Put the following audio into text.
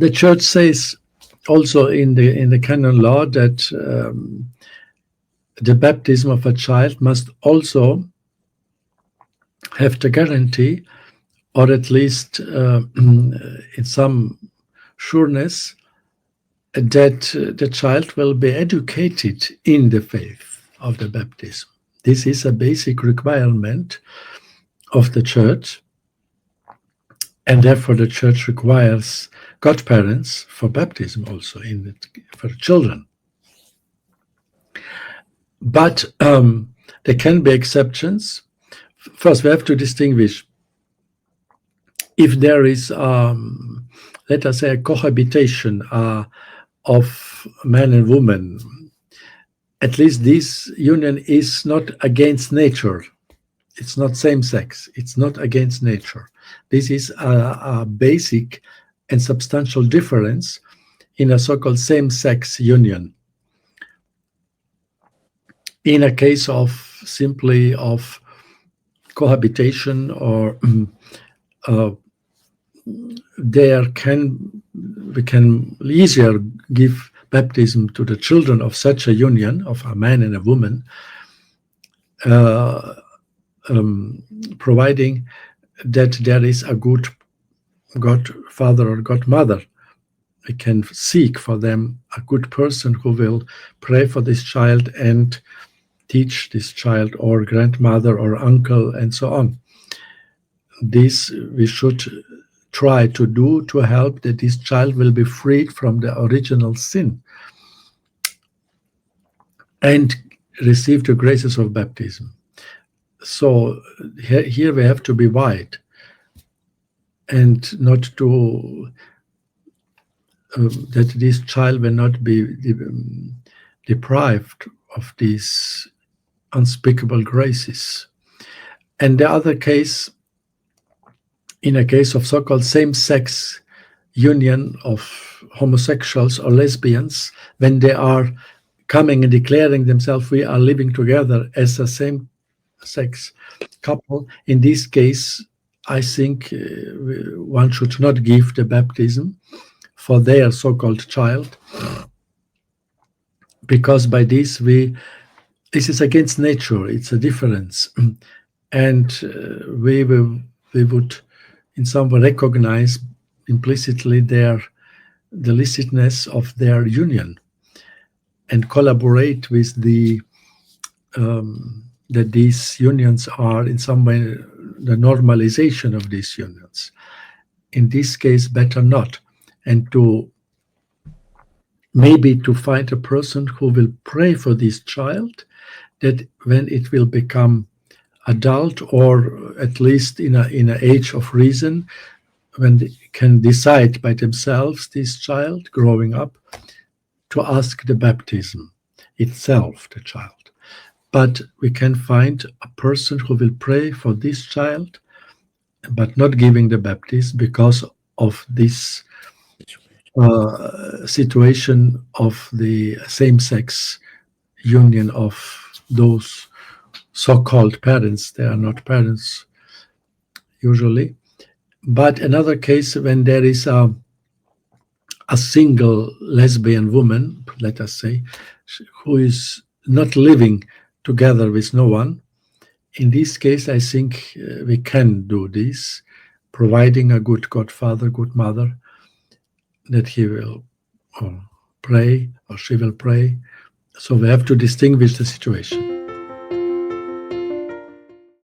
The church says also in the canon law that the baptism of a child must also have the guarantee, or at least in some sureness, that the child will be educated in the faith of the baptism. This is a basic requirement of the church, and therefore the church requires godparents for baptism also for children. But there can be exceptions. First, we have to distinguish if there is, let us say, a cohabitation of man and woman. At least this union is not against nature. It's not same sex. It's not against nature. This is a basic and substantial difference in a so-called same-sex union. In a case of simply of cohabitation, or we can easier give baptism to the children of such a union of a man and a woman, providing that there is a good godfather or godmother. We can seek for them a good person who will pray for this child and teach this child, or grandmother or uncle, and so on. This we should try to do to help that this child will be freed from the original sin and receive the graces of baptism. So here we have to be wide and not to that this child will not be deprived of these unspeakable graces. And the other case, in a case of so-called same-sex union of homosexuals or lesbians, when they are coming and declaring themselves, we are living together as a same-sex couple, in this case, I think one should not give the baptism for their so-called child, because by this this is against nature. It's a difference, and we would in some way recognize implicitly the licitness of their union, and collaborate with that these unions are in some way the normalization of these unions. In this case, better not, and maybe to find a person who will pray for this child, that when it will become adult, or at least in an age of reason, when they can decide by themselves, this child growing up, to ask the baptism itself, the child. But we can find a person who will pray for this child, but not giving the baptism because of this situation of the same-sex union of those so-called parents. They are not parents usually. But another case, when there is a single lesbian woman, let us say, who is not living together with no one, in this case, I think we can do this, providing a good godfather, good mother, that he will pray or she will pray. So we have to distinguish the situation.